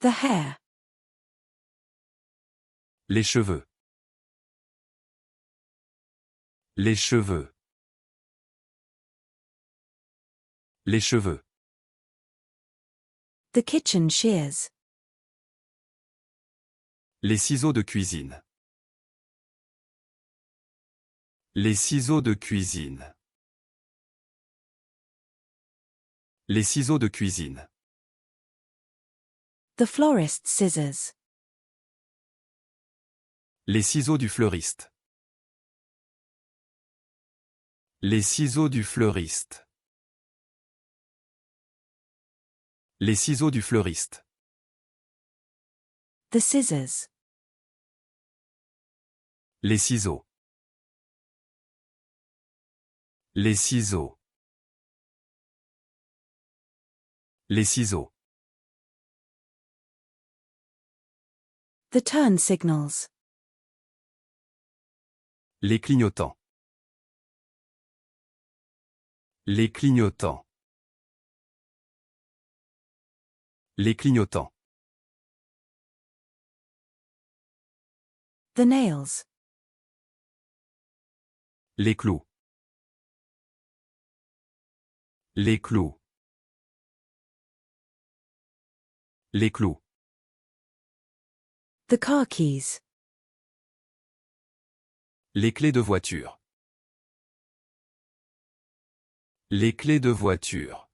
The hair. Les cheveux. Les cheveux. Les cheveux. The kitchen shears. Les ciseaux de cuisine. Les ciseaux de cuisine. Les ciseaux de cuisine. The florist's scissors. Les ciseaux du fleuriste. Les ciseaux du fleuriste. Les ciseaux du fleuriste. The scissors. Les ciseaux. Les ciseaux. Les ciseaux. The turn signals. Les clignotants. Les clignotants. Les clignotants. The nails. Les clous. Les clous. Les clous. The car keys. Les clés de voiture. Les clés de voiture.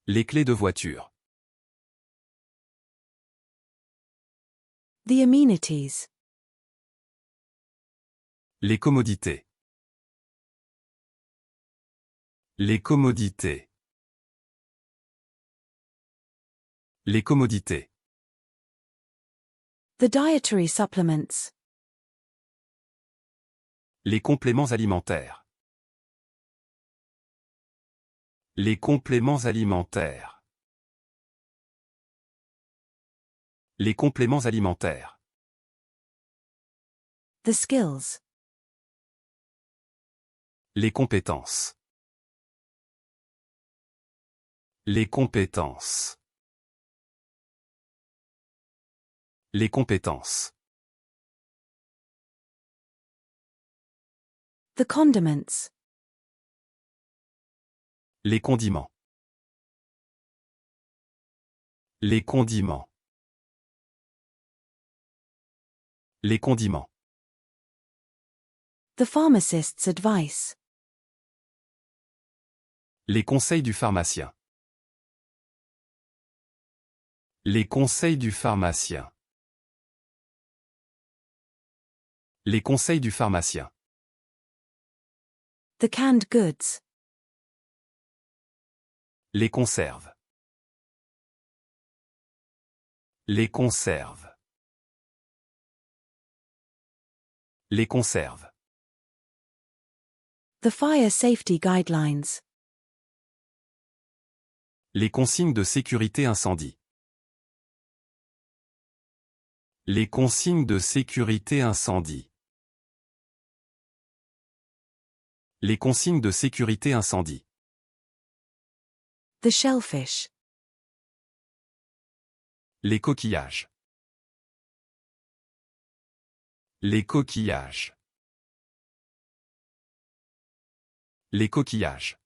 Les clés de voiture. The amenities. Les commodités. Les commodités. Les commodités. The dietary supplements. Les compléments alimentaires. Les compléments alimentaires. Les compléments alimentaires. The skills. Les compétences. Les compétences. Les compétences. The condiments. Les condiments. Les condiments. Les condiments. The pharmacist's advice. Les conseils du pharmacien. Les conseils du pharmacien. Les conseils du pharmacien. The canned goods. Les conserves. Les conserves. Les conserves. The fire safety guidelines. Les consignes de sécurité incendie. Les consignes de sécurité incendie. Les consignes de sécurité incendie. The shellfish. Les coquillages. Les coquillages. Les coquillages.